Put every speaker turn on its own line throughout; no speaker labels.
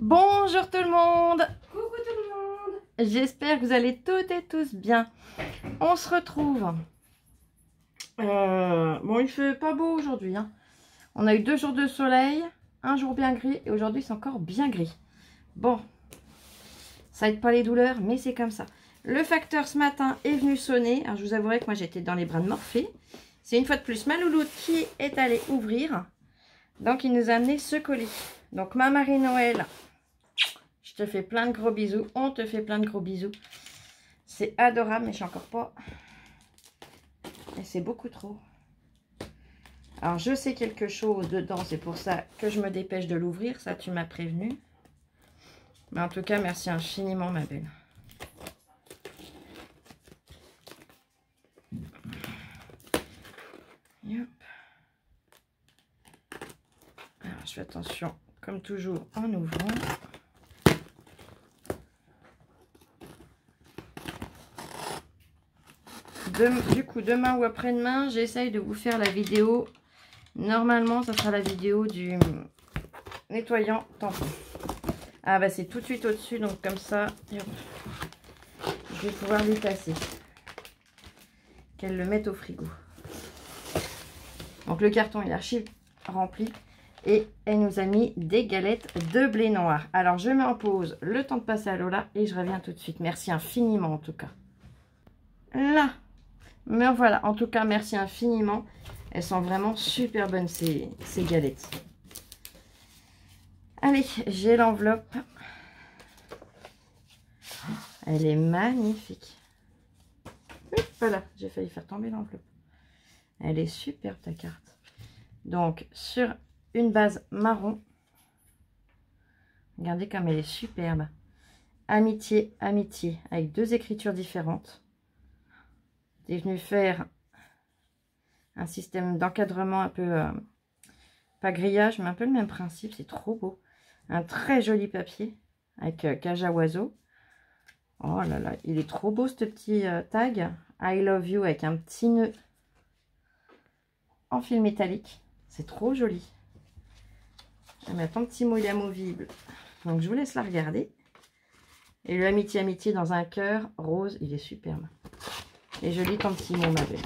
Bonjour tout le monde.
Coucou tout le monde.
J'espère que vous allez toutes et tous bien. On se retrouve. Bon, il fait pas beau aujourd'hui, hein. On a eu 2 jours de soleil, un jour bien gris et aujourd'hui c'est encore bien gris. Bon, ça aide pas les douleurs, mais c'est comme ça. Le facteur ce matin est venu sonner. Alors je vous avouerai que moi j'étais dans les bras de Morphée. C'est une fois de plus ma louloute qui est allée ouvrir. Donc il nous a amené ce colis. Donc ma Marie-Noël, je te fais plein de gros bisous. On te fait plein de gros bisous. C'est adorable, mais je sais encore pas. Et c'est beaucoup trop. Alors je sais quelque chose dedans, c'est pour ça que je me dépêche de l'ouvrir. Ça tu m'as prévenu. Mais en tout cas, merci infiniment ma belle. Hop. Alors je fais attention, comme toujours, en ouvrant. Du coup, demain ou après-demain, j'essaye de vous faire la vidéo. Normalement, ça sera la vidéo du nettoyant tampon. Ah bah c'est tout de suite au-dessus, donc comme ça, hop, je vais pouvoir lui passer. Qu'elle le mette au frigo. Donc le carton est archi rempli. Et elle nous a mis des galettes de blé noir. Alors je mets en pause le temps de passer à Lola et je reviens tout de suite. Merci infiniment en tout cas. Là. Mais voilà, en tout cas, merci infiniment. Elles sont vraiment super bonnes, ces galettes. Allez, j'ai l'enveloppe. Elle est magnifique. Voilà, j'ai failli faire tomber l'enveloppe. Elle est superbe, ta carte. Donc, sur une base marron. Regardez comme elle est superbe. Amitié, amitié, avec 2 écritures différentes. J'ai venu faire un système d'encadrement un peu, pas grillage, mais un peu le même principe. C'est trop beau. Un très joli papier avec cage à oiseaux. Oh là là, il est trop beau ce petit tag. I love you avec un petit nœud en fil métallique. C'est trop joli. Je vais mettre un petit mot, il est amovible. Donc je vous laisse la regarder. Et le amitié, amitié dans un cœur rose, il est superbe. Et je lis ton petit mot, ma belle.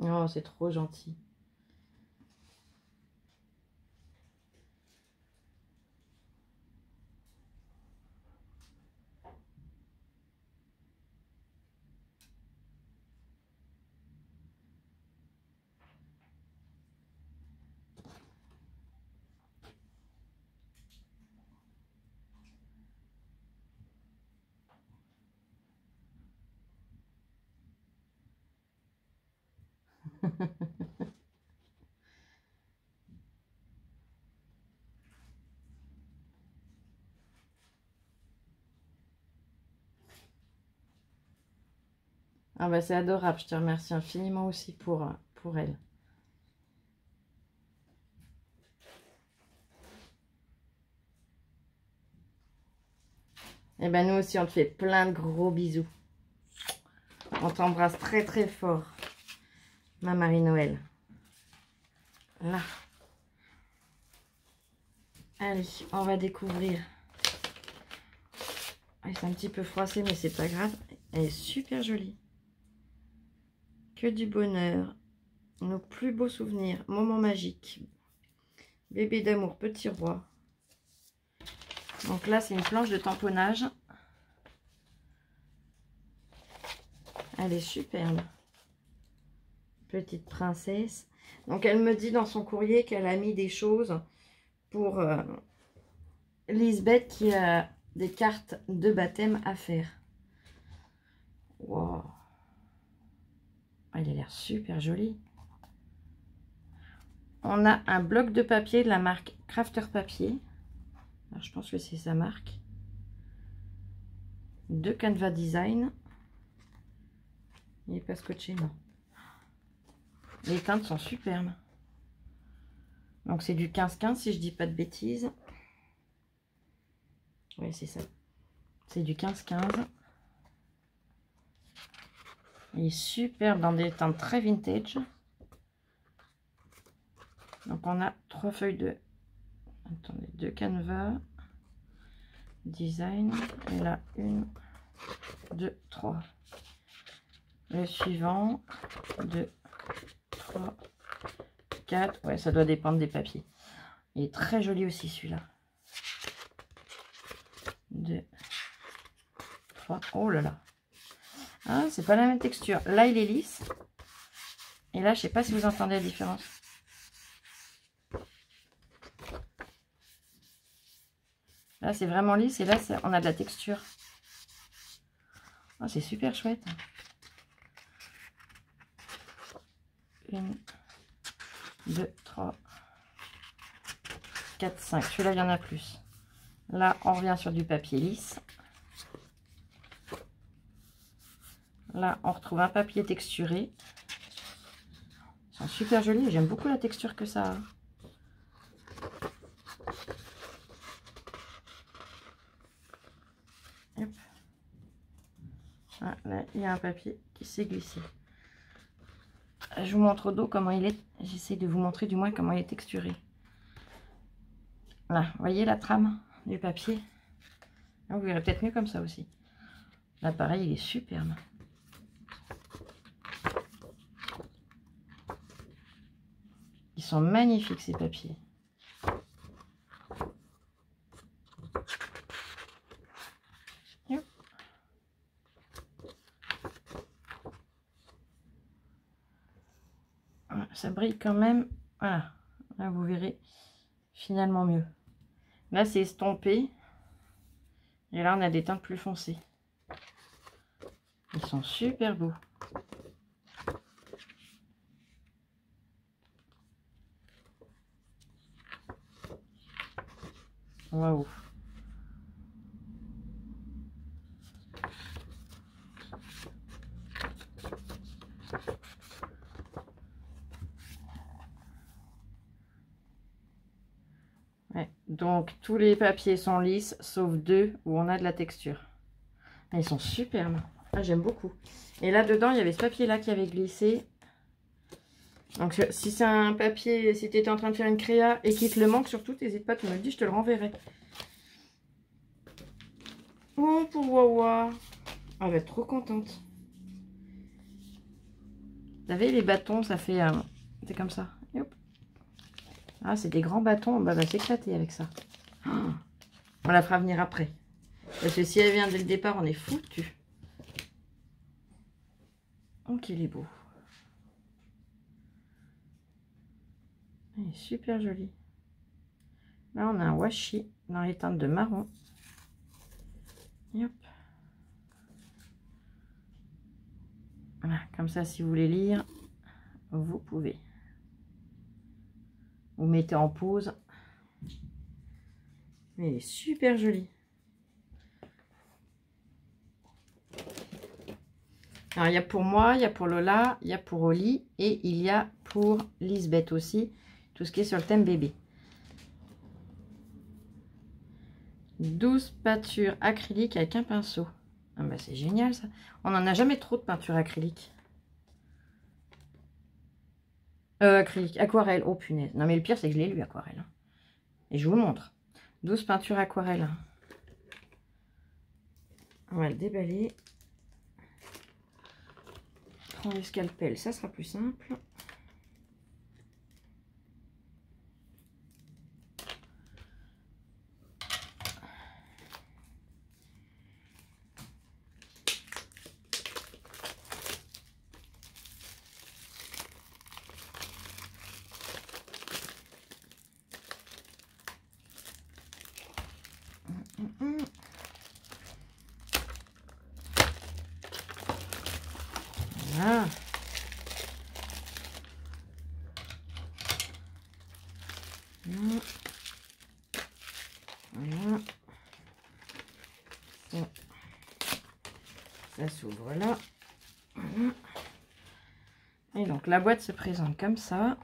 Oh, c'est trop gentil. Ah bah c'est adorable, je te remercie infiniment aussi pour elle. Et ben nous aussi on te fait plein de gros bisous. On t'embrasse très très fort, ma Marie-Noël. Là. Allez, on va découvrir. C'est un petit peu froissé, mais c'est pas grave. Elle est super jolie. Que du bonheur. Nos plus beaux souvenirs. Moment magique. Bébé d'amour, petit roi. Donc là, c'est une planche de tamponnage. Elle est superbe. Petite princesse. Donc elle me dit dans son courrier qu'elle a mis des choses pour Lisbeth qui a des cartes de baptême à faire. Wow. Elle a l'air super jolie. On a un bloc de papier de la marque Crafter Papier. Alors, je pense que c'est sa marque. De Canva Design. Il n'est pas scotché, non. Les teintes sont superbes. Donc c'est du 15-15 si je dis pas de bêtises. Oui, c'est ça. C'est du 15-15. Il est super dans des teintes très vintage. Donc on a 3 feuilles de... Attendez, 2 canevas. Design. Et là, 1, 2, 3. Le suivant. 2, 3, 4. Ouais, ça doit dépendre des papiers. Il est très joli aussi celui-là. 2, 3. Oh là là. Ah, c'est pas la même texture. Là, il est lisse. Et là, je sais pas si vous entendez la différence. Là, c'est vraiment lisse. Et là, on a de la texture. Oh, c'est super chouette. 1, 2, 3, 4, 5. Celui-là, il y en a plus. Là, on revient sur du papier lisse. Là, on retrouve un papier texturé. Ils sont super jolis. J'aime beaucoup la texture que ça a. Hop. Ah, là, il y a un papier qui s'est glissé. Je vous montre au dos comment il est. J'essaie de vous montrer du moins comment il est texturé. Là, vous voyez la trame du papier. Vous verrez peut-être mieux comme ça aussi. Là, pareil, il est superbe. Ils sont magnifiques, ces papiers. Ça brille quand même. Voilà. Là, vous verrez finalement mieux. Là, c'est estompé. Et là, on a des teintes plus foncées. Ils sont super beaux. Waouh. Ouais, donc tous les papiers sont lisses, sauf 2 où on a de la texture. Ils sont superbes. Ah, j'aime beaucoup. Et là dedans, il y avait ce papier là qui avait glissé. Donc si c'est un papier, si tu étais en train de faire une créa et qu'il te le manque, surtout, n'hésite pas, tu me le dis, je te le renverrai. Oh, pour Wawa. Elle va être trop contente. Vous savez, les bâtons, ça fait... c'est comme ça. Et hop. Ah, c'est des grands bâtons. Bah, va s'éclater avec ça. Oh, on la fera venir après. Parce que si elle vient dès le départ, on est foutu. Oh, qu'il est beau. Il est super joli. Là, on a un washi dans les teintes de marron. Et hop. Voilà, comme ça, si vous voulez lire, vous pouvez. Vous mettez en pause. Mais il est super joli. Alors, il y a pour moi, il y a pour Lola, il y a pour Oli et il y a pour Lisbeth aussi. Tout ce qui est sur le thème bébé. 12 peintures acryliques avec un pinceau. Ah bah c'est génial ça. On n'en a jamais trop de peinture acrylique. Acrylique, aquarelle. Oh punaise. Non mais le pire c'est que je l'ai lu aquarelle. Et je vous montre. 12 peintures aquarelle. On va le déballer. Prends le scalpel, ça sera plus simple. Voilà. Voilà. Ça s'ouvre là. Voilà. Et donc la boîte se présente comme ça.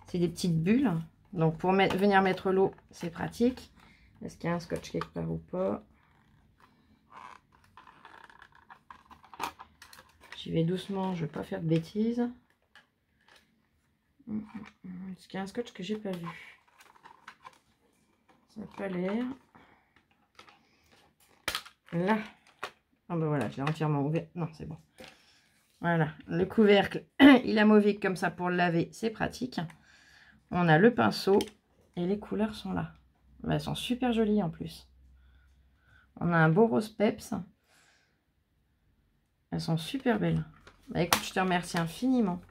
C'est des petites bulles. Donc pour venir mettre l'eau, c'est pratique. Est-ce qu'il y a un scotch quelque part ou pas? J'y vais doucement, je ne vais pas faire de bêtises. Est-ce qu'il y a un scotch que j'ai pas vu? Ça n'a pas l'air. Là. Ah ben voilà, je l'ai entièrement ouvert. Non, c'est bon. Voilà, le couvercle, il amovique comme ça pour le laver, c'est pratique. On a le pinceau et les couleurs sont là. Elles sont super jolies en plus. On a un beau rose peps. Elles sont super belles. Bah, écoute, je te remercie infiniment.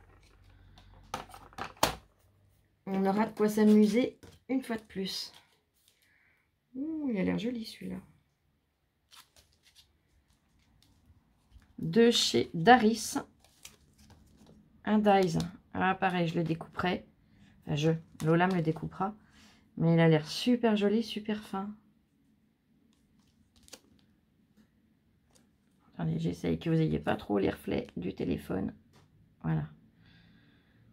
On aura de quoi s'amuser une fois de plus. Ouh, il a l'air joli celui-là. De chez Daris. Un dies. Ah, pareil, je le découperai. Enfin, Lola me le découpera. Mais il a l'air super joli, super fin. Attendez, j'essaye que vous n'ayez pas trop les reflets du téléphone. Voilà.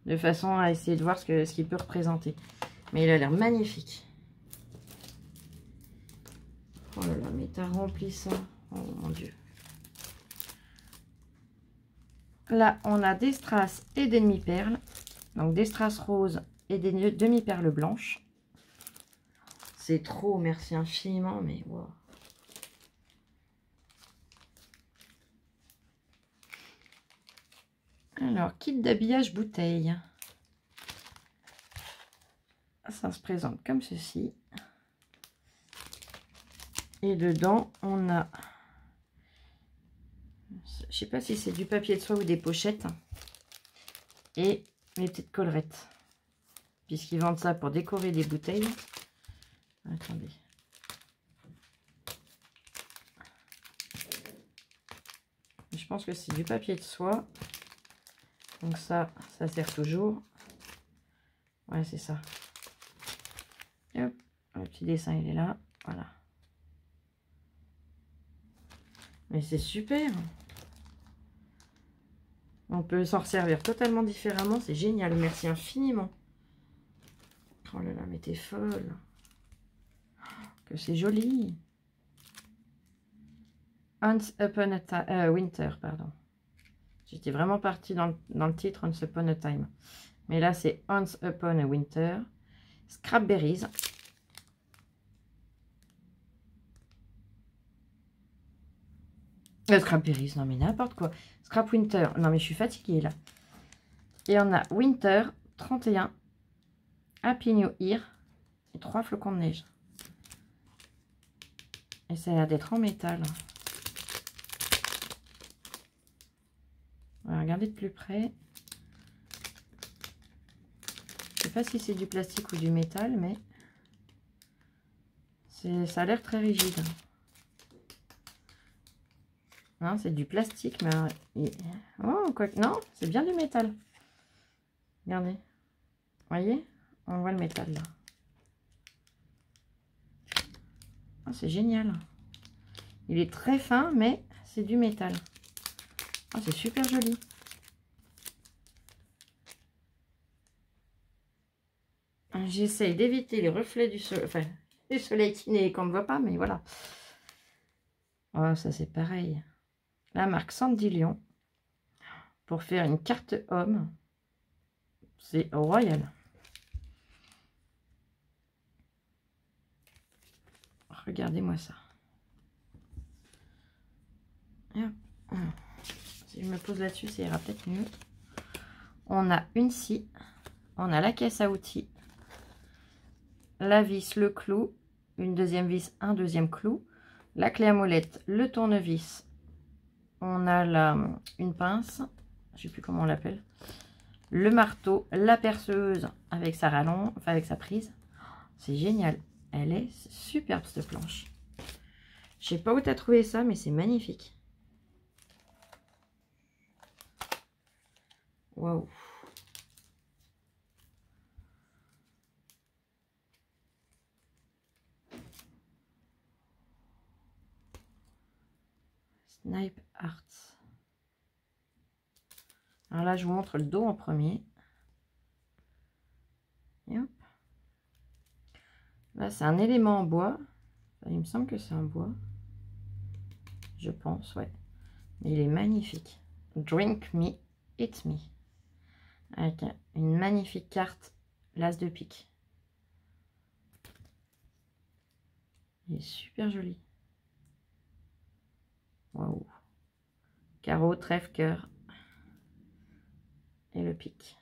De façon à essayer de voir ce qu'il peut représenter. Mais il a l'air magnifique. Oh là là, mais t'as rempli ça. Oh mon Dieu. Là, on a des strass et des demi-perles. Donc des strass roses et des demi-perles blanches. C'est trop, merci infiniment, mais wow. Alors, kit d'habillage bouteille. Ça se présente comme ceci. Et dedans, on a... Je sais pas si c'est du papier de soie ou des pochettes. Et les petites collerettes. Puisqu'ils vendent ça pour décorer des bouteilles. Attendez. Je pense que c'est du papier de soie. Donc ça sert toujours. Ouais, c'est ça. Et hop, le petit dessin, il est là. Voilà. Mais c'est super. On peut s'en servir totalement différemment. C'est génial. Merci infiniment. Oh là là, mais t'es folle. Que c'est joli. Once Upon a Winter, pardon. J'étais vraiment partie dans le titre Once Upon a Time. Mais là, c'est Once Upon a Winter. Scrapberries. Scrapberries, non mais n'importe quoi. Scrap Winter. Non mais je suis fatiguée là. Et on a Winter 31. Happy New Year. Et 3 flocons de neige. Et ça a l'air d'être en métal. On va regarder de plus près. Je sais pas si c'est du plastique ou du métal, mais ça a l'air très rigide. Non, c'est du plastique, mais... Oh, quoi que... Non, c'est bien du métal. Regardez. Vous voyez? On voit le métal, là. Oh, c'est génial. Il est très fin, mais c'est du métal. Oh, c'est super joli. J'essaye d'éviter les reflets du soleil. Enfin, du soleil qu'on ne voit pas, mais voilà. Oh, ça, c'est pareil. La marque Sandilion. Pour faire une carte homme. C'est royal. Regardez-moi ça. Si je me pose là-dessus, ça ira peut-être mieux. On a une scie. On a la caisse à outils. La vis, le clou. Une deuxième vis, un deuxième clou. La clé à molette, le tournevis. On a une pince. Je ne sais plus comment on l'appelle. Le marteau, la perceuse avec sa rallonge, enfin avec sa prise. C'est génial. Elle est superbe cette planche. Je sais pas où tu as trouvé ça, mais c'est magnifique. Waouh. Snipe Arts. Alors là, je vous montre le dos en premier. Et hop. Là, c'est un élément en bois. Il me semble que c'est un bois. Je pense, ouais. Mais il est magnifique. Drink me, eat me. Avec une magnifique carte, l'as de pique. Il est super joli. Waouh. Carreau, trèfle, cœur. Et le pique.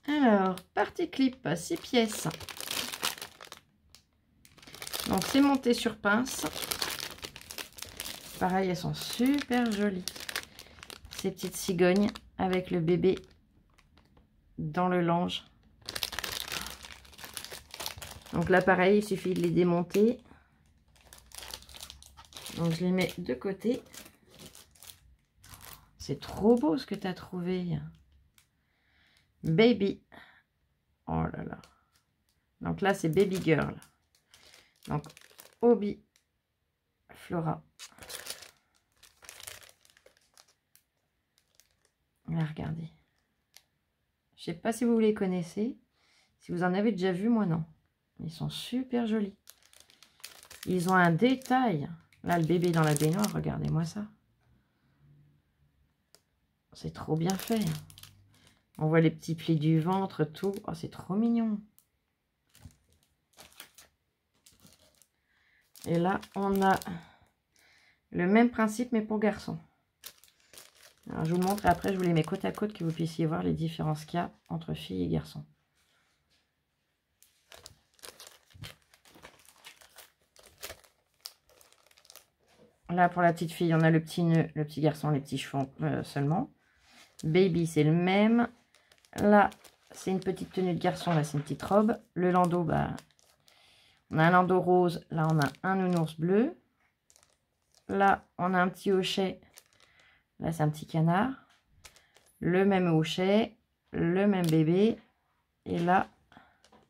Alors, partie clip, 6 pièces. Donc, c'est monté sur pince. Pareil, elles sont super jolies. Ces petites cigognes avec le bébé dans le lange. Donc là, pareil, il suffit de les démonter. Donc, je les mets de côté. C'est trop beau ce que tu as trouvé. Baby. Oh là là. Donc là, c'est Baby Girl. Donc, Obi Flora. Là, regardez. Je sais pas si vous les connaissez. Si vous en avez déjà vu, moi non. Ils sont super jolis. Ils ont un détail. Là, le bébé dans la baignoire, regardez-moi ça. C'est trop bien fait. On voit les petits plis du ventre, tout. Oh, c'est trop mignon. Et là, on a le même principe, mais pour garçons. Alors, je vous montre et après, je vous les mets côte à côte, que vous puissiez voir les différences qu'il y a entre filles et garçons. Là, pour la petite fille, on a le petit nœud, le petit garçon, les petits cheveux seulement. Baby, c'est le même. Là, c'est une petite tenue de garçon. Là, c'est une petite robe. Le landau, bah, on a un landau rose. Là, on a un nounours bleu. Là, on a un petit hochet. Là, c'est un petit canard. Le même hochet. Le même bébé. Et là,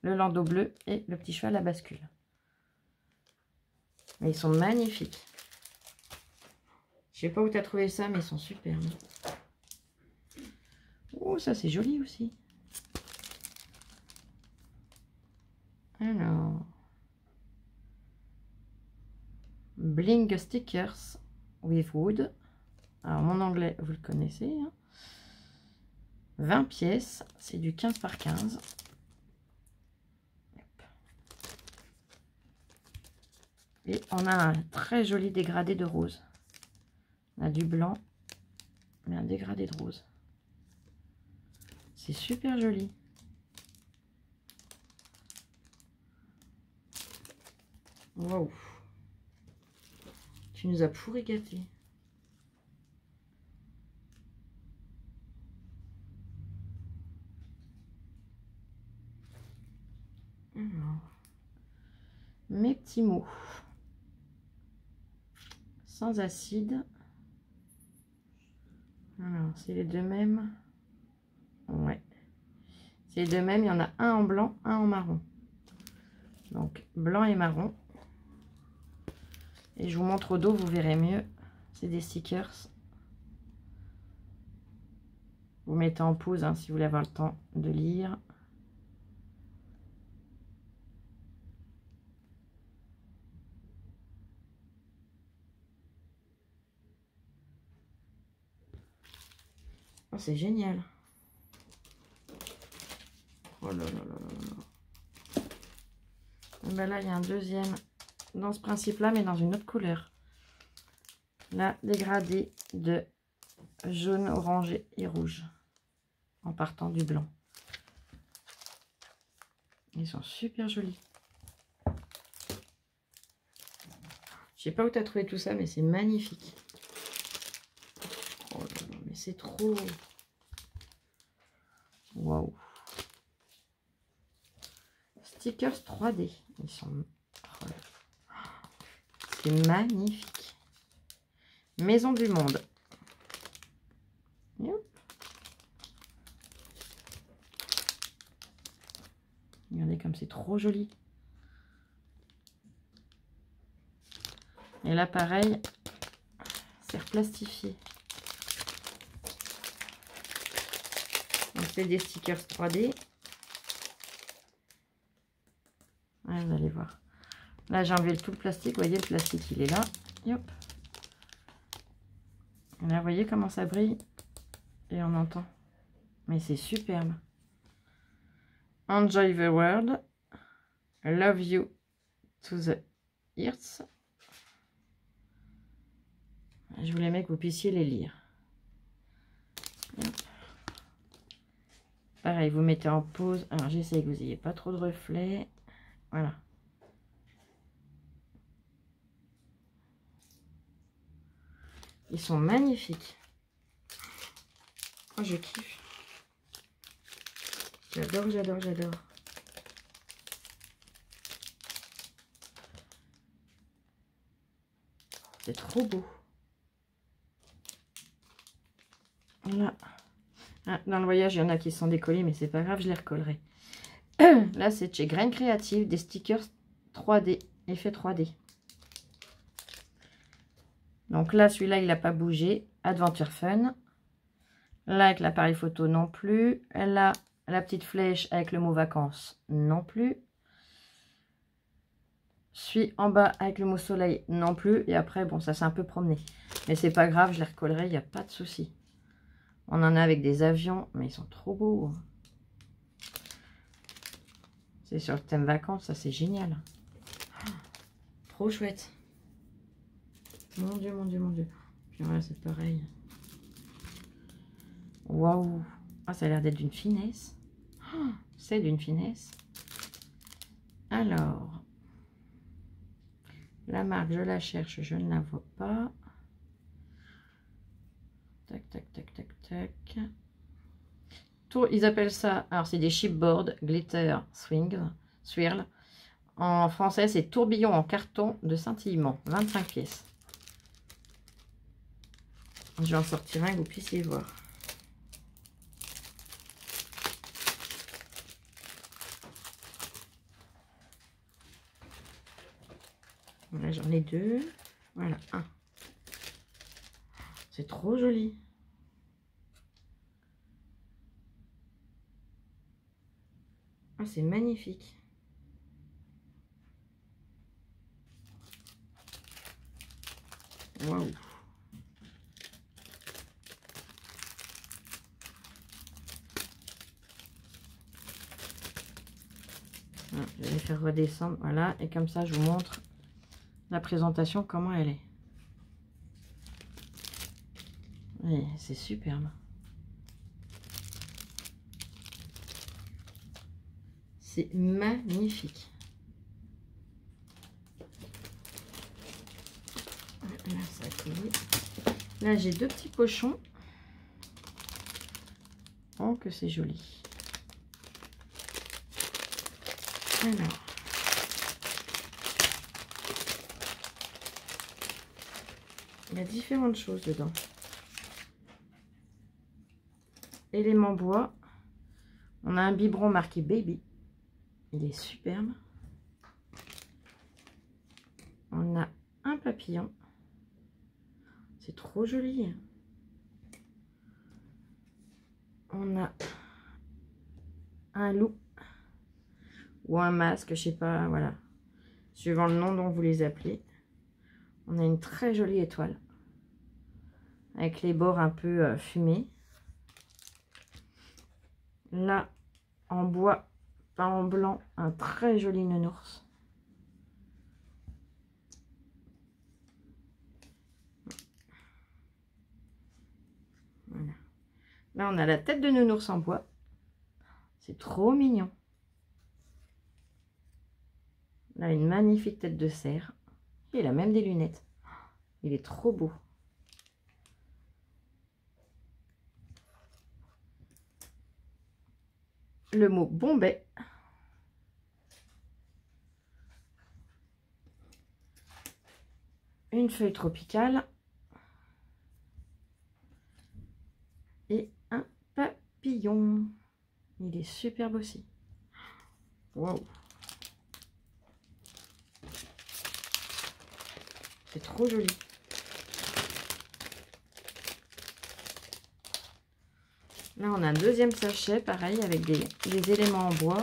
le landau bleu et le petit cheval à bascule. Mais ils sont magnifiques. Je sais pas où tu as trouvé ça, mais ils sont superbes. Oh, ça c'est joli aussi. Alors, Bling Stickers with Wood. Alors, mon anglais, vous le connaissez. Hein. 20 pièces, c'est du 15 par 15. Et on a un très joli dégradé de rose. On a du blanc, mais un dégradé de rose. C'est super joli. Waouh. Tu nous as pourri gâté. Alors, mes petits mots. Sans acide. Alors, c'est les deux mêmes. Ouais. C'est les deux mêmes. Il y en a un en blanc, un en marron. Donc, blanc et marron. Et je vous montre au dos, vous verrez mieux. C'est des stickers. Vous mettez en pause hein, si vous voulez avoir le temps de lire. Oh, c'est génial. Oh là là là là là. Et ben là, il y a un deuxième dans ce principe-là, mais dans une autre couleur. Là, dégradé de jaune, orangé et rouge. En partant du blanc. Ils sont super jolis. Je sais pas où tu as trouvé tout ça, mais c'est magnifique. Oh là là, mais c'est trop. Waouh. Stickers 3D. Ils sont. Oh c'est magnifique. Maison du monde. Yep. Regardez comme c'est trop joli. Et là, pareil, c'est replastifié. c'est des stickers 3D. Ouais, vous allez voir. Là, j'ai enlevé tout le plastique. Vous voyez, le plastique, il est là. Et hop. Là, vous voyez comment ça brille. Et on entend. Mais c'est superbe. Enjoy the world. Love you to the earth. Je voulais que vous puissiez les lire. Hop. Pareil, vous mettez en pause. Alors, j'essaie que vous n'ayez pas trop de reflets. Voilà. Ils sont magnifiques. Oh, je kiffe. J'adore, j'adore, j'adore. C'est trop beau. Voilà. Ah, dans le voyage, il y en a qui sont décollés, mais c'est pas grave, je les recollerai. Là, c'est chez Grain Creative, des stickers 3D, effet 3D. Donc là, celui-là, il n'a pas bougé. Adventure Fun. Là, avec l'appareil photo, non plus. Là, la petite flèche avec le mot vacances, non plus. Celui en bas avec le mot soleil, non plus. Et après, bon, ça s'est un peu promené. Mais c'est pas grave, je les recollerai, il n'y a pas de souci. On en a avec des avions, mais ils sont trop beaux. C'est sur le thème vacances, ça c'est génial. Oh, trop chouette. Mon Dieu, mon Dieu, mon Dieu. Puis voilà, c'est pareil. Waouh. Ah, ça a l'air d'être d'une finesse. Oh, c'est d'une finesse. Alors, la marque, je la cherche, je ne la vois pas. Tac, tac, tac, tac, tac. Ils appellent ça, alors c'est des chipboard glitter swirl. En français, c'est tourbillon en carton de scintillement, 25 pièces. Je vais en sortir un que vous puissiez voir. Voilà, j'en ai deux. Voilà, un. C'est trop joli. Ah, c'est magnifique. Waouh. Je vais les faire redescendre, voilà, et comme ça je vous montre la présentation, comment elle est. Oui, c'est superbe. C'est magnifique. Là, ça colle. Là, j'ai deux petits pochons. Oh, que c'est joli. Alors. Il y a différentes choses dedans. Éléments bois. On a un biberon marqué Baby. Il est superbe. On a un papillon. C'est trop joli. On a un loup. Ou un masque, je sais pas, voilà. Suivant le nom dont vous les appelez. On a une très jolie étoile. Avec les bords un peu fumés. Là, en bois, pas en blanc, un très joli nounours. Voilà. Là, on a la tête de nounours en bois. C'est trop mignon. Là, une magnifique tête de cerf. Il a même des lunettes. Il est trop beau. Le mot Bombay. Une feuille tropicale. Et un papillon. Il est superbe aussi. Waouh. C'est trop joli. Là, on a un deuxième sachet, pareil, avec des éléments en bois.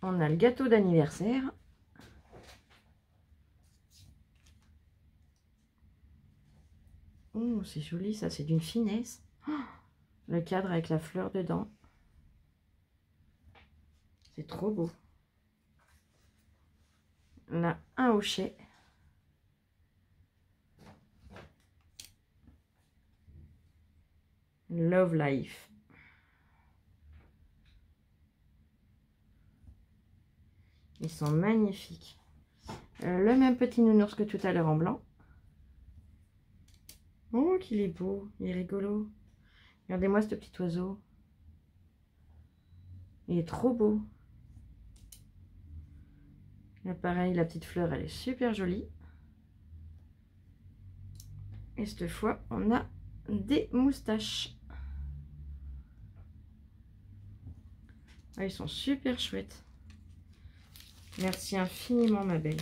On a le gâteau d'anniversaire. Oh, c'est joli, ça, c'est d'une finesse. Oh, le cadre avec la fleur dedans. C'est trop beau. Là, un hochet. Love Life. Ils sont magnifiques. Le même petit nounours que tout à l'heure en blanc. Oh, qu'il est beau. Il est rigolo. Regardez-moi ce petit oiseau. Il est trop beau. Là, pareil, la petite fleur, elle est super jolie. Et cette fois, on a des moustaches. Ah, ils sont super chouettes. Merci infiniment, ma belle.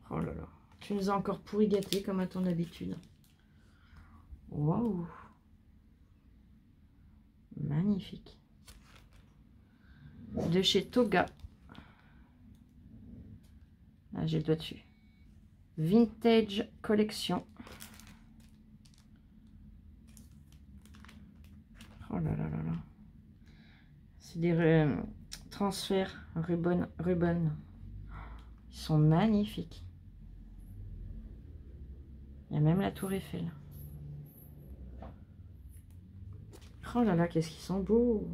Oh là là. Tu nous as encore pourri gâtés comme à ton habitude. Waouh. Magnifique. De chez Toga. Là, j'ai le doigt dessus. Vintage Collection. Oh là là là là. C'est des transferts ribbon. Ils sont magnifiques. Il y a même la tour Eiffel. Oh là là, qu'est-ce qu'ils sont beaux.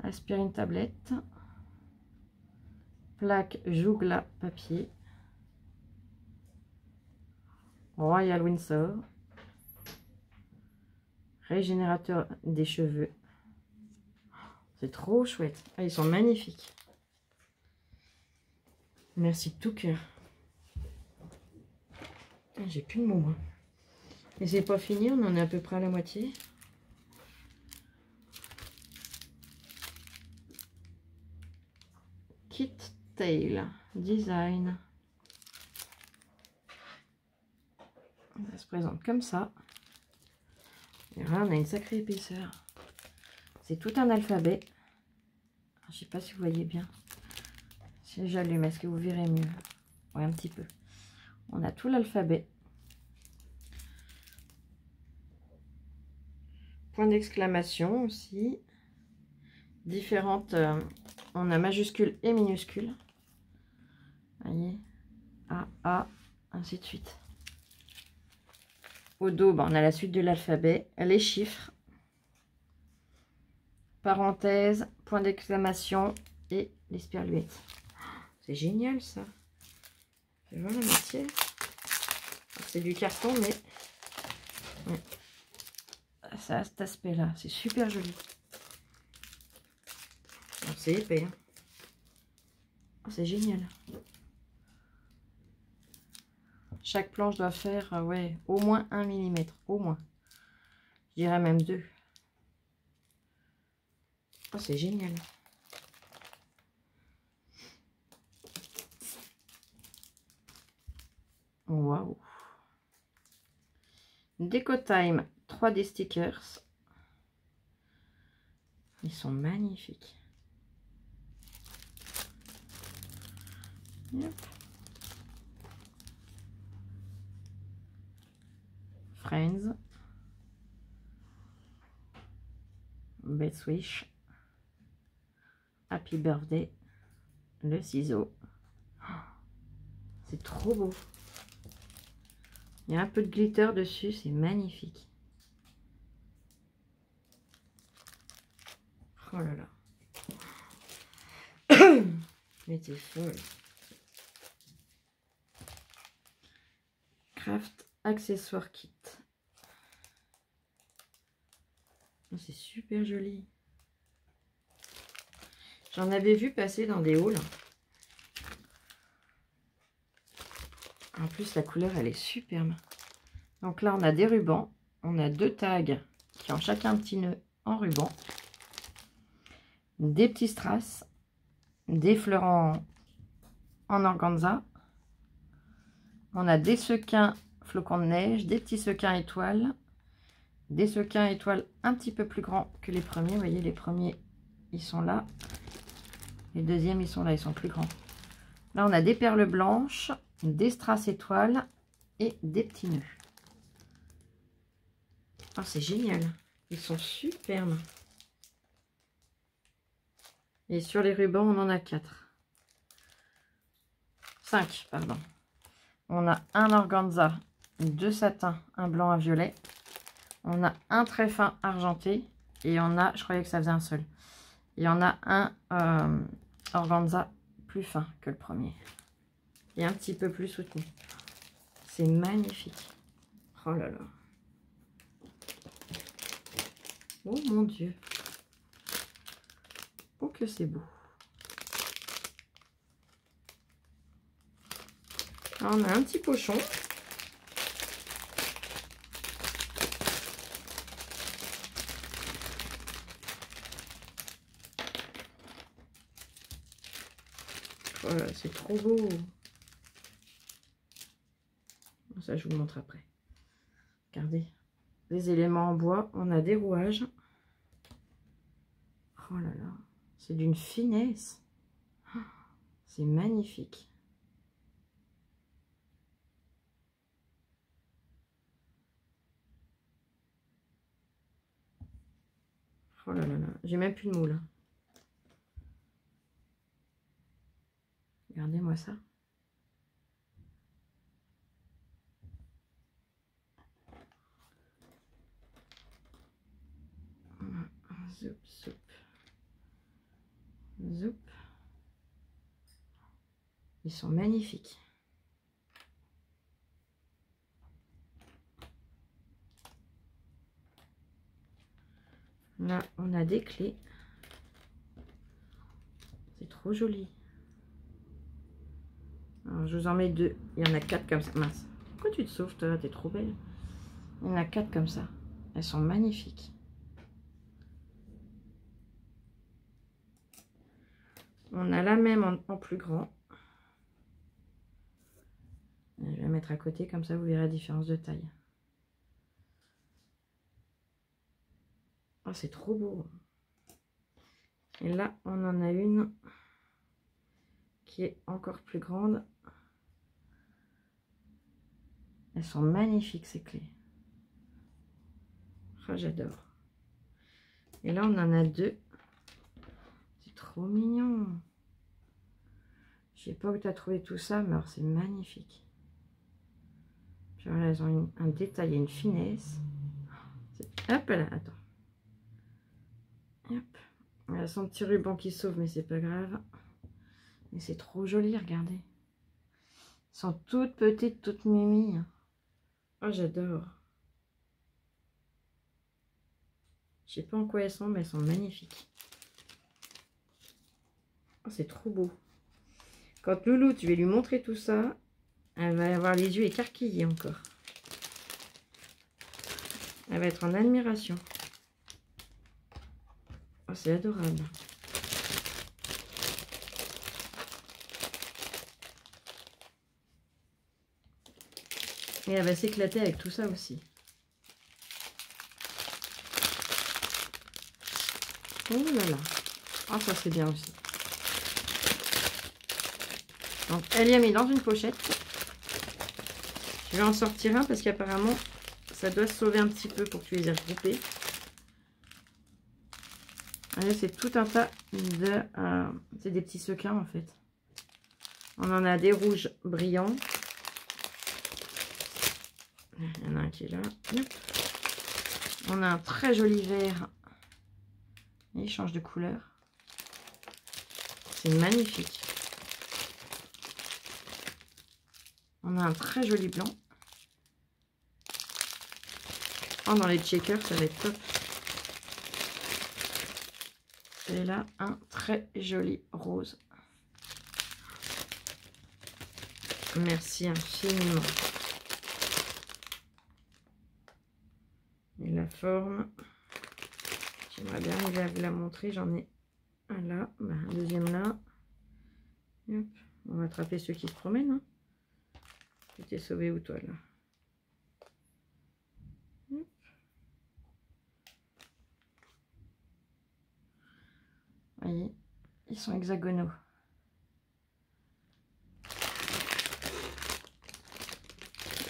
Aspirine tablette. Plaque Jougla papier. Royal Windsor. Régénérateur des cheveux. C'est trop chouette. Ah, ils sont magnifiques. Merci de tout cœur. J'ai plus de mots, moi. Mais c'est pas fini, on en est à peu près à la moitié. Kit Tail Design. Ça se présente comme ça. Et là, on a une sacrée épaisseur. C'est tout un alphabet. Je sais pas si vous voyez bien. Si j'allume, est-ce que vous verrez mieux? Oui, un petit peu. On a tout l'alphabet. Point d'exclamation aussi. Différentes. On a majuscules et minuscules. Vous voyez? A, ainsi de suite. Au dos, on a la suite de l'alphabet, les chiffres, parenthèse, point d'exclamation et les sperluettes. C'est génial ça. Tu vois la matière? C'est du carton, mais ouais. Ça a cet aspect-là. C'est super joli. C'est épais. Hein. Oh, c'est génial. Chaque planche doit faire ouais, au moins 1 mm. Au moins. Je dirais même 2. Oh, c'est génial. Waouh. Déco Time 3D stickers. Ils sont magnifiques. Yep. Friends. Best Wish. Happy Birthday. Le ciseau. C'est trop beau. Il y a un peu de glitter dessus, c'est magnifique. Oh là là. Mais t'es folle. Craft accessoire kit. Oh, c'est super joli. J'en avais vu passer dans des hauls. En plus, la couleur, elle est superbe. Donc là, on a des rubans. On a 2 tags qui ont chacun un petit nœud en ruban. Des petits strass, des fleurs en organza. On a des sequins flocons de neige, des petits sequins étoiles, des sequins étoiles un petit peu plus grands que les premiers. Vous voyez, les premiers, ils sont là. Les deuxièmes, ils sont là, ils sont plus grands. Là, on a des perles blanches, des strass étoiles et des petits nœuds. Oh, c'est génial. Ils sont superbes. Et sur les rubans, on en a 4. 5, pardon. On a un organza, 2 satins, un blanc, un violet. On a un très fin argenté. Et on a, je croyais que ça faisait un seul. Et on a un organza plus fin que le premier. Et un petit peu plus soutenu. C'est magnifique. Oh là là. Oh mon Dieu. Oh que c'est beau. Alors, on a un petit pochon. Voilà, c'est trop beau. Ça, je vous le montre après. Regardez. Les éléments en bois. On a des rouages. Oh là là. C'est d'une finesse. C'est magnifique. Oh là là là. J'ai même plus de moule. Regardez-moi ça. Zoup, zoup. Zoup. Ils sont magnifiques. Là, on a des clés. C'est trop joli. Alors, je vous en mets 2. Il y en a 4 comme ça. Mince. Pourquoi tu te sauves, toi? T'es trop belle. Il y en a 4 comme ça. Elles sont magnifiques. On a la même en plus grand. Je vais la mettre à côté, comme ça vous verrez la différence de taille. Oh, c'est trop beau. Et là, on en a une qui est encore plus grande. Elles sont magnifiques, ces clés. Oh, j'adore. Et là, on en a 2. C'est trop mignon. Je sais pas où tu as trouvé tout ça, mais c'est magnifique. Puis voilà, elles ont un détail et une finesse. Hop là, attends. Hop. Il y a son petit ruban qui sauve, mais c'est pas grave. Mais c'est trop joli, regardez. Elles sont toutes petites, toutes mimi. Oh, j'adore. Je sais pas en quoi elles sont, mais elles sont magnifiques. Oh, c'est trop beau. Quand Loulou, tu vas lui montrer tout ça, elle va avoir les yeux écarquillés encore. Elle va être en admiration. Oh, c'est adorable. Et elle va s'éclater avec tout ça aussi. Oh là là. Oh, ça c'est bien aussi. Donc, elle y a mis dans une pochette. Je vais en sortir un parce qu'apparemment, ça doit se sauver un petit peu pour que tu les aies regroupés. C'est tout un tas de... c'est des petits sequins en fait. On en a des rouges brillants. Il y en a un qui est là. On a un très joli vert. Il change de couleur. C'est magnifique. On a un très joli blanc. Oh, dans les checkers, ça va être top. Et là, un très joli rose. Merci infiniment. Et la forme. J'aimerais bien arriver à vous la montrer. J'en ai un là, un deuxième là. Hop. On va attraper ceux qui se promènent. Hein. Tu t'es sauvé où toi là? Hop. Vous voyez, ils sont hexagonaux.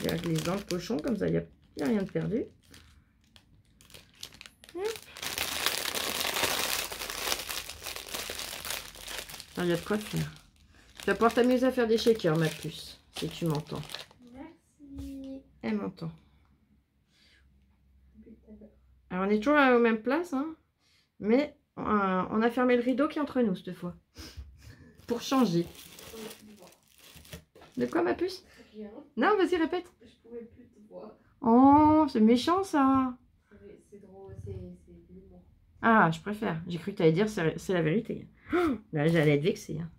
Je les glisse dans le pochon, comme ça il n'y a rien de perdu. Il y a de quoi faire. Tu vas pouvoir t'amuser à faire des shakers, ma puce, si tu m'entends.
Merci.
Elle m'entend. Alors on est toujours aux mêmes places, hein, mais on a fermé le rideau qui est entre nous cette fois. Pour changer. De quoi, ma puce?
Rien.
Non, vas-y, répète.
Je pouvais plus te voir.
Oh, c'est méchant ça.
C'est drôle, c'est de l'humour.
Ah, je préfère. J'ai cru que tu allais dire c'est la vérité. Oh, là, j'allais être vexée. Hein.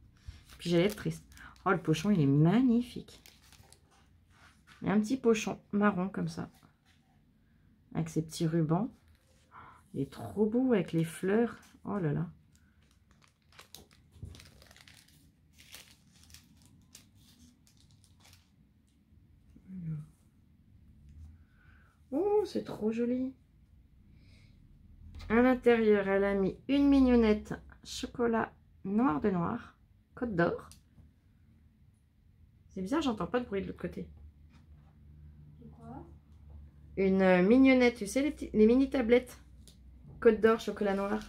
Puis j'allais être triste. Oh, le pochon, il est magnifique. Il y a un petit pochon marron comme ça. Avec ses petits rubans. Il est trop beau avec les fleurs. Oh là là. Oh, c'est trop joli. À l'intérieur, elle a mis une mignonnette chocolat noir de noir, Côte d'Or. C'est bizarre, j'entends pas de bruit de l'autre côté.
Quoi?
Une mignonnette, tu sais, les mini tablettes Côte d'Or, chocolat noir.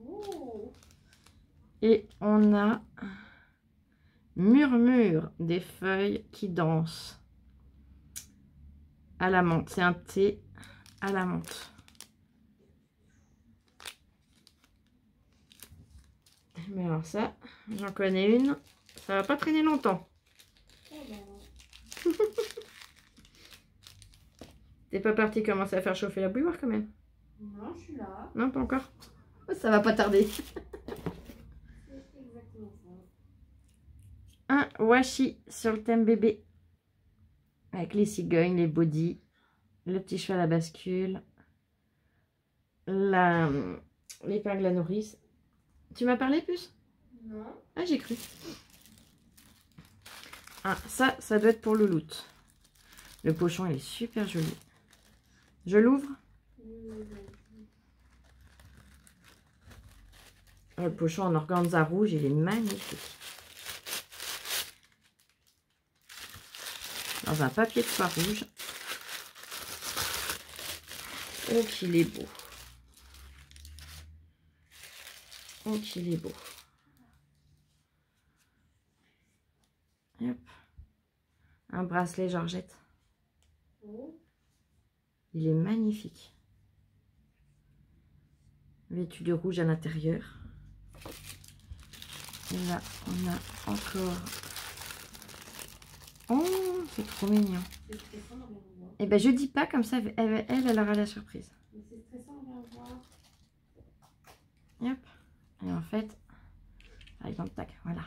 Oh.
Et on a Murmure des feuilles qui dansent à la menthe. C'est un thé à la menthe. Mais alors ça, j'en connais une. Ça va pas traîner longtemps.
Oh ben.
T'es pas parti commencer à faire chauffer la bouilloire quand même?
Non, je suis là.
Non, pas encore. Ça va pas tarder.
C'est exactement ça.
Un washi sur le thème bébé. Avec les cigognes, les bodys, le petit cheval à bascule, l'épingle à nourrice. Tu m'as parlé, puce?
Non.
Ah, j'ai cru. Ah, ça doit être pour le loot. Le pochon, il est super joli. Je l'ouvre. Oh, le pochon en organza rouge, il est magnifique. Dans un papier de soie rouge. Oh, qu'il est beau. Oh, qu'il est beau. Hop. Un bracelet Georgette.
Oh.
Il est magnifique. Vêtu de rouge à l'intérieur. Et là, on a encore... Oh, c'est trop mignon.
C'est stressant de rien voir.
Et ben je dis pas, comme ça, elle aura la surprise.
Mais c'est stressant de rien voir.
Hop. Et en fait, par exemple, tac, voilà.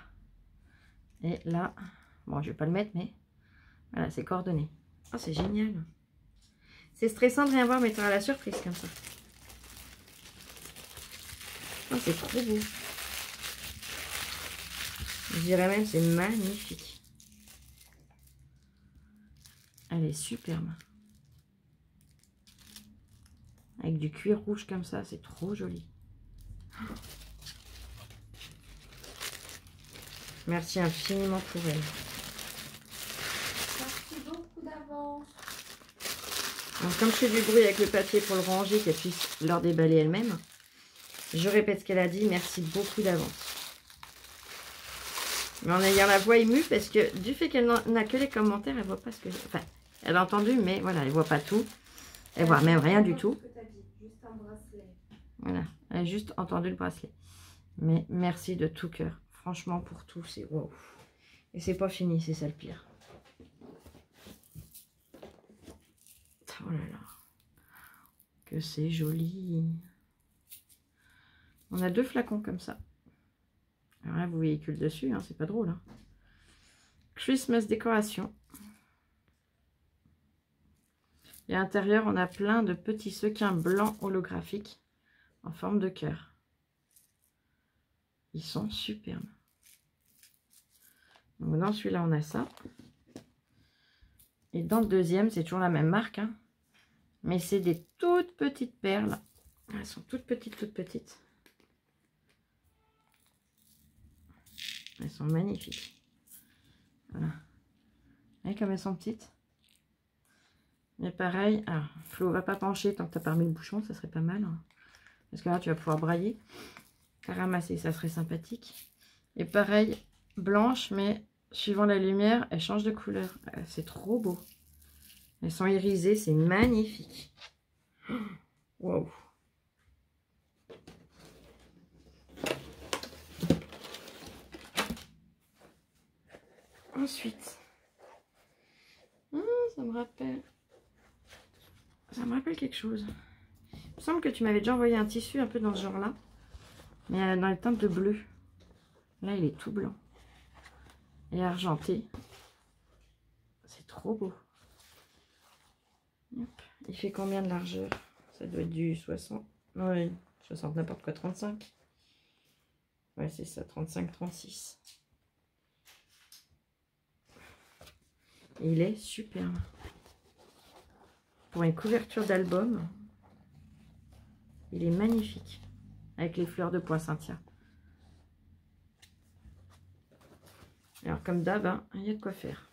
Et là, bon, je vais pas le mettre, mais voilà, c'est coordonné. Oh, c'est génial. C'est stressant de rien voir, mais tu auras la surprise comme ça. Oh, c'est trop beau. Je dirais même, c'est magnifique. Elle est superbe. Avec du cuir rouge comme ça, c'est trop joli. Merci infiniment pour elle.
Merci beaucoup d'avance.
Donc, comme je fais du bruit avec le papier pour le ranger, qu'elle puisse leur déballer elle-même, je répète ce qu'elle a dit. Merci beaucoup d'avance. Mais en ayant la voix émue, parce que du fait qu'elle n'a que les commentaires, elle voit pas ce que... Enfin, elle a entendu, mais voilà, elle voit pas tout. Elle voit même rien du tout.
Juste un bracelet.
Voilà, elle a juste entendu le bracelet. Mais merci de tout cœur. Franchement, pour tout, c'est wow. Et c'est pas fini, c'est ça le pire. Oh là là. Que c'est joli. On a 2 flacons comme ça. Alors là, vous véhicule dessus, hein, c'est pas drôle. Hein. Christmas décoration. Et à l'intérieur, on a plein de petits sequins blancs holographiques en forme de cœur. Ils sont superbes. Donc dans celui-là, on a ça. Et dans le deuxième, c'est toujours la même marque, hein, mais c'est des toutes petites perles. Elles sont toutes petites, toutes petites. Elles sont magnifiques. Voilà. Vous voyez comme elles sont petites. Mais pareil, alors, Flo, va pas pencher tant que tu n'as pas remis le bouchon, ça serait pas mal. Hein. Parce que là, tu vas pouvoir brailler. Ramasser, ça serait sympathique. Et pareil, blanche, mais suivant la lumière, elle change de couleur. C'est trop beau. Elles sont irisées, c'est magnifique. Waouh. Ensuite, ça me rappelle quelque chose. Il me semble que tu m'avais déjà envoyé un tissu un peu dans ce genre-là, mais dans les teintes de bleu. Là, il est tout blanc et argenté. C'est trop beau. Hop. Il fait combien de largeur? Ça doit être du 60. Ouais, 60 n'importe quoi, 35. Ouais, c'est ça, 35, 36. Et il est superbe. Pour une couverture d'album, il est magnifique. Avec les fleurs de poinsettia. Alors, comme d'hab, hein, il y a de quoi faire.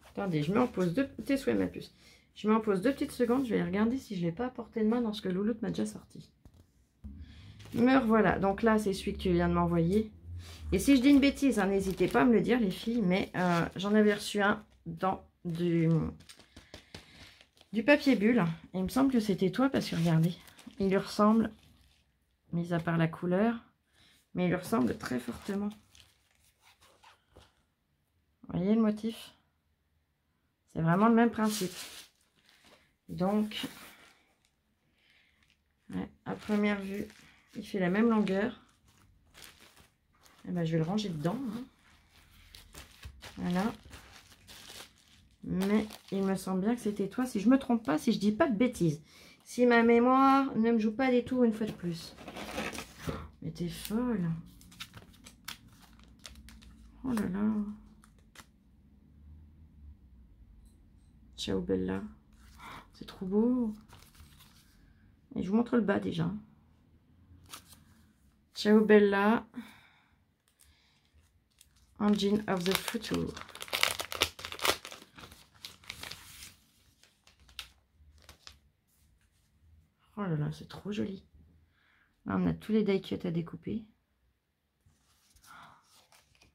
Attendez, je mets en pause tes souhaits, ma puce. Je mets en pause 2 petites secondes. Je vais regarder si je ne l'ai pas à portée de main dans ce que Louloute m'a déjà sorti. Me revoilà. Donc là, c'est celui que tu viens de m'envoyer. Et si je dis une bêtise, hein, n'hésitez pas à me le dire, les filles. Mais j'en avais reçu un dans du papier bulle. Et il me semble que c'était toi parce que regardez, il lui ressemble, mis à part la couleur, mais il lui ressemble très fortement. Vous voyez le motif? C'est vraiment le même principe. Donc, ouais, à première vue, il fait la même longueur. Et ben, je vais le ranger dedans. Hein. Voilà. Mais il me semble bien que c'était toi. Si je me trompe pas, si je dis pas de bêtises. Si ma mémoire ne me joue pas des tours une fois de plus. Mais t'es folle. Oh là là. Ciao Bella. C'est trop beau. Et je vous montre le bas déjà. Ciao Bella. Engine of the Future. Oh là là, c'est trop joli. Là, on a tous les die cuts à découper.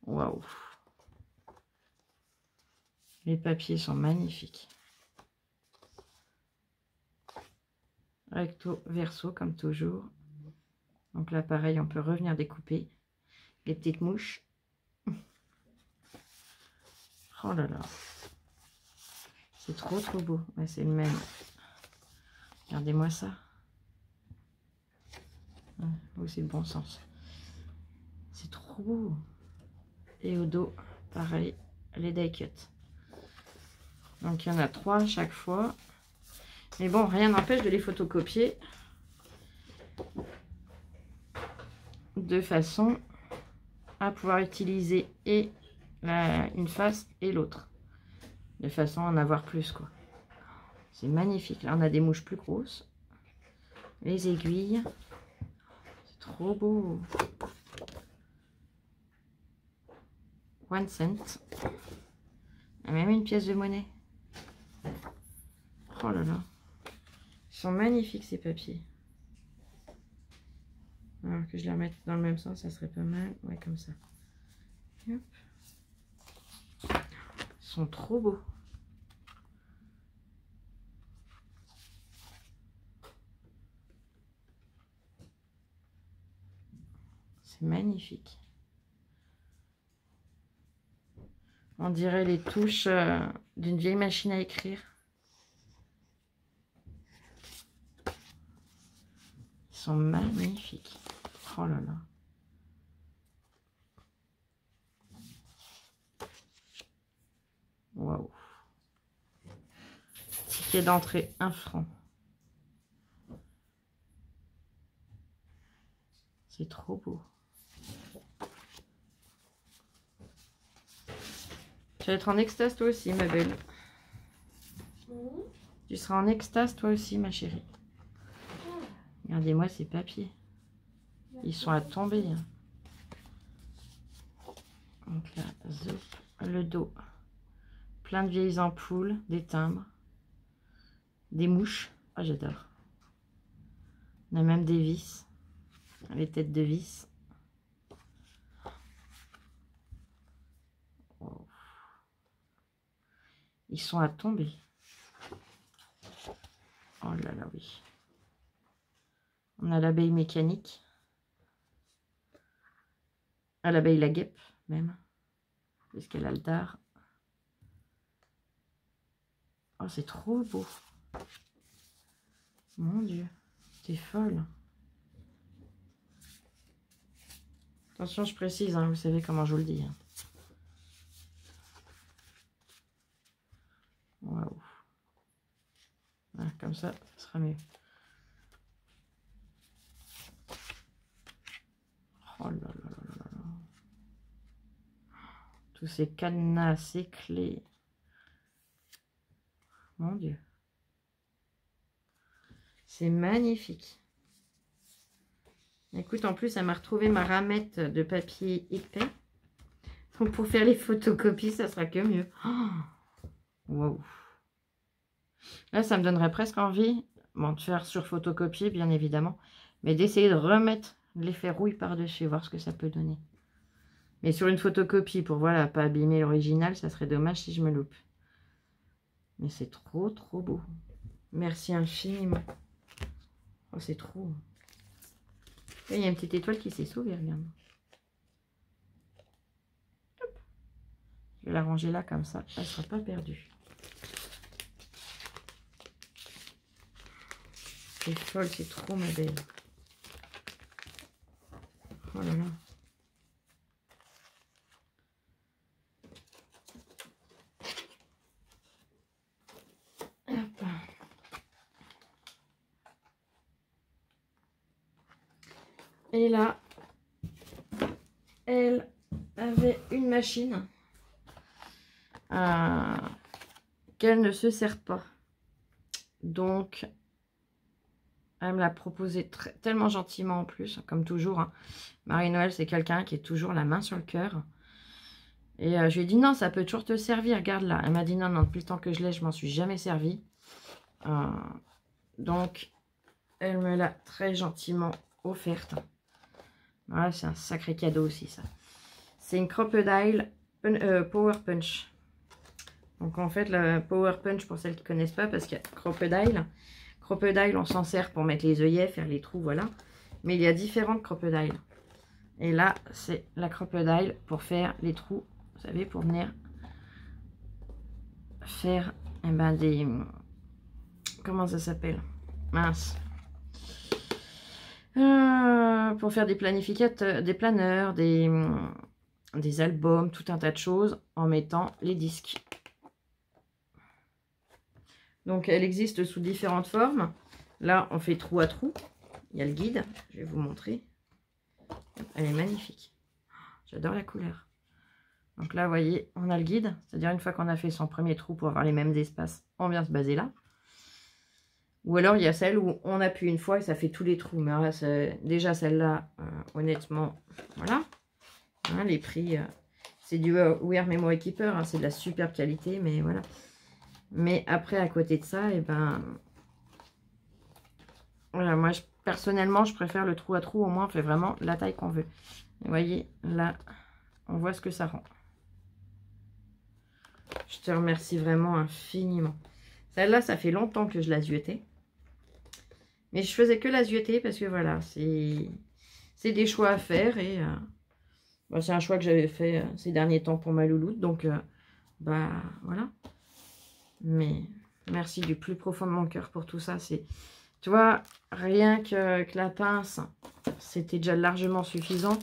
Waouh. Les papiers sont magnifiques. Recto, verso, comme toujours. Donc là, pareil, on peut revenir découper les petites mouches. Oh là là. C'est trop beau. Ouais, c'est le même. Regardez-moi ça. Oh, c'est le bon sens. C'est trop beau. Et au dos, pareil, les die cuts. Donc il y en a 3 à chaque fois. Mais bon, rien n'empêche de les photocopier de façon à pouvoir utiliser et une face et l'autre. De façon à en avoir plus, quoi. C'est magnifique. Là, on a des mouches plus grosses. Les aiguilles. C'est trop beau. 1 cent. Il y a même une pièce de monnaie. Oh là là. Ils sont magnifiques, ces papiers. Alors que je les remette dans le même sens, ça serait pas mal. Ouais, comme ça. Hop. Ils sont trop beaux. C'est magnifique. On dirait les touches d'une vieille machine à écrire. Ils sont magnifiques. Oh là là. Waouh. Ticket d'entrée 1 franc. C'est trop beau. Tu vas être en extase toi aussi, ma belle. Tu seras en extase toi aussi, ma chérie. Regardez-moi ces papiers. Ils sont à tomber. Donc là, zop, le dos. Plein de vieilles ampoules, des timbres, des mouches. Ah, j'adore. On a même des vis. Les têtes de vis. Oh. Ils sont à tomber. Oh là là, oui. On a l'abeille mécanique. À l'abeille la guêpe, même. Puisqu'elle a le dard. Oh, c'est trop beau. Mon Dieu. T'es folle. Attention, je précise, hein, vous savez comment je vous le dis. Hein. Waouh. Ah, comme ça, ça sera mieux. Oh là là là là là. Tous ces cadenas, ces clés. Mon Dieu. C'est magnifique. Écoute, en plus, elle m'a retrouvé ma ramette de papier épais. Donc, pour faire les photocopies, ça sera que mieux. Waouh. Là, ça me donnerait presque envie, bon, de faire sur photocopier, bien évidemment, mais d'essayer de remettre l'effet rouille par-dessus, voir ce que ça peut donner. Mais sur une photocopie, pour voilà, pas abîmer l'original, ça serait dommage si je me loupe. Mais c'est trop, trop beau. Merci infiniment. Oh, c'est trop. Et il y a une petite étoile qui s'est sauvée, regarde. Hop. Je vais la ranger là, comme ça, elle ne sera pas perdue. C'est folle, c'est trop ma belle. Oh là là. Hop. Et là, elle avait une machine qu'elle ne se sert pas. Donc, elle me l'a proposé tellement gentiment en plus, comme toujours. Hein. Marie-Noël, c'est quelqu'un qui est toujours la main sur le cœur. Et je lui ai dit, non, ça peut toujours te servir, regarde là. Elle m'a dit, non, non, depuis le temps que je l'ai, je m'en suis jamais servi. Donc, elle me l'a très gentiment offerte. Voilà, c'est un sacré cadeau aussi, ça. C'est une Crocodile Power Punch. Donc, en fait, la Power Punch, pour celles qui ne connaissent pas, parce qu'il y a Crocodile. Crocodile, on s'en sert pour mettre les œillets, faire les trous, voilà. Mais il y a différentes Crocodile. Et là, c'est la Crocodile pour faire les trous, vous savez, pour venir faire eh ben, des... Comment ça s'appelle? Mince. Pour faire des planificateurs, des planeurs, des albums, tout un tas de choses en mettant les disques. Donc, elle existe sous différentes formes. Là, on fait trou à trou. Il y a le guide. Je vais vous montrer. Elle est magnifique. J'adore la couleur. Donc là, vous voyez, on a le guide. C'est-à-dire, une fois qu'on a fait son premier trou pour avoir les mêmes espaces, on vient se baser là. Ou alors, il y a celle où on appuie une fois et ça fait tous les trous. Mais là, déjà, celle-là, honnêtement, voilà. Hein, les prix, c'est du Wear Memory Keeper. Hein, c'est de la superbe qualité, mais voilà. Mais après, à côté de ça, et ben... Voilà, moi, personnellement, je préfère le trou à trou. Au moins, on fait vraiment la taille qu'on veut. Et vous voyez, là, on voit ce que ça rend. Je te remercie vraiment infiniment. Celle-là, ça fait longtemps que je la ziotais. Mais je faisais que la zioter parce que voilà, c'est des choix à faire. Et bah, c'est un choix que j'avais fait ces derniers temps pour ma louloute. Donc, bah voilà. Mais merci du plus profond de mon cœur pour tout ça. C'est, tu vois, rien que la pince, c'était déjà largement suffisant.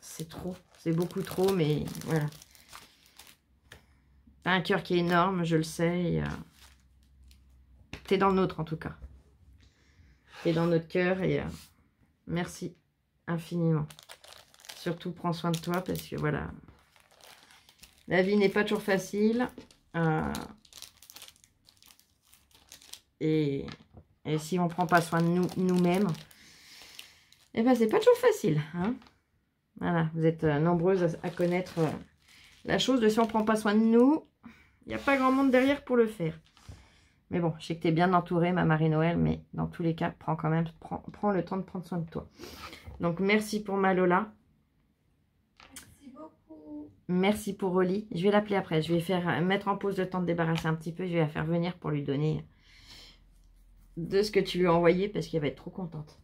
C'est trop, c'est beaucoup trop, mais voilà. T'as un cœur qui est énorme, je le sais. Et, t'es dans le nôtre en tout cas. T'es dans notre cœur et merci infiniment. Surtout, prends soin de toi parce que voilà, la vie n'est pas toujours facile. Et si on ne prend pas soin de nous-mêmes, eh ben, c'est pas toujours facile. Hein, voilà, vous êtes nombreuses à connaître la chose de si on ne prend pas soin de nous, il n'y a pas grand monde derrière pour le faire. Mais bon, je sais que tu es bien entourée, ma Marie-Noël, mais dans tous les cas, prends le temps de prendre soin de toi. Donc, merci pour ma Lola.
Merci beaucoup.
Merci pour Oli. Je vais l'appeler après. Je vais mettre en pause le temps de débarrasser un petit peu. Je vais la faire venir pour lui donner de ce que tu lui as envoyé parce qu'elle va être trop contente.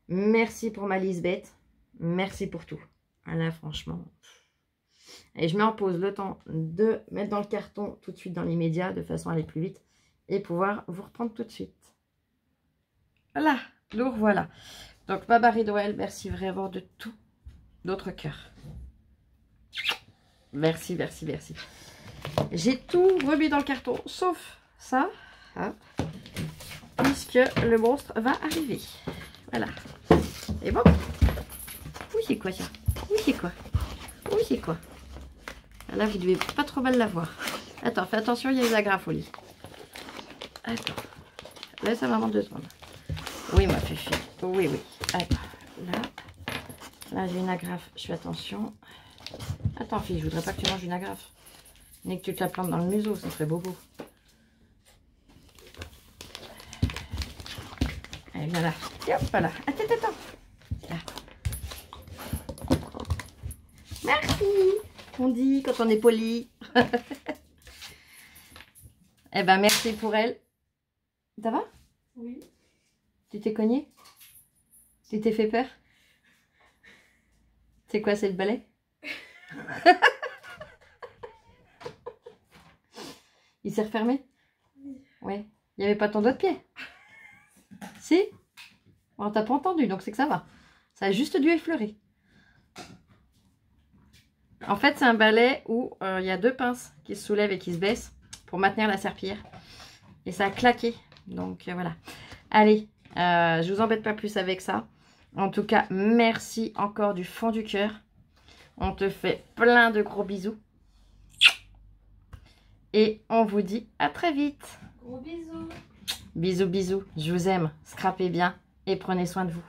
Merci pour ma Lisbeth. Merci pour tout. Là, franchement. Et je mets en pause le temps de mettre dans le carton tout de suite dans l'immédiat de façon à aller plus vite et pouvoir vous reprendre tout de suite. Voilà, lourd, voilà. Donc, ma Marie-Noël, merci vraiment de tout d'autre cœur. Merci, merci, merci. J'ai tout remis dans le carton, sauf ça, hein, puisque le monstre va arriver. Voilà. Et bon. Oui, c'est quoi ça? Oui, c'est quoi? Oui, c'est quoi? Là, vous devez pas trop mal la voir. Attends, fais attention, il y a les agrafes au lit. Attends. Laisse à maman 2 secondes. Oui, ma fifi. Oui, oui. Attends. Là j'ai une agrafe. Je fais attention. Attends, fille, je voudrais pas que tu manges une agrafe. Ni que tu te la plantes dans le museau, ça serait bobo. Allez, viens là. Et hop là. Attends. Là. Merci. On dit quand on est poli. Eh ben, merci pour elle. Ça va?
Oui.
Tu t'es cogné? Tu t'es fait peur? C'est quoi, c'est le balai? Il s'est refermé?
Oui.
Ouais. Il n'y avait pas ton doigt de pied? Si? Bon, t'as pas entendu, donc c'est que ça va. Ça a juste dû effleurer. En fait, c'est un balai où il y a 2 pinces qui se soulèvent et qui se baissent pour maintenir la serpillière. Et ça a claqué. Donc, voilà. Allez, je vous embête pas plus avec ça. En tout cas, merci encore du fond du cœur. On te fait plein de gros bisous. Et on vous dit à très vite.
Gros bisous.
Bisous, bisous. Je vous aime. Scrapez bien et prenez soin de vous.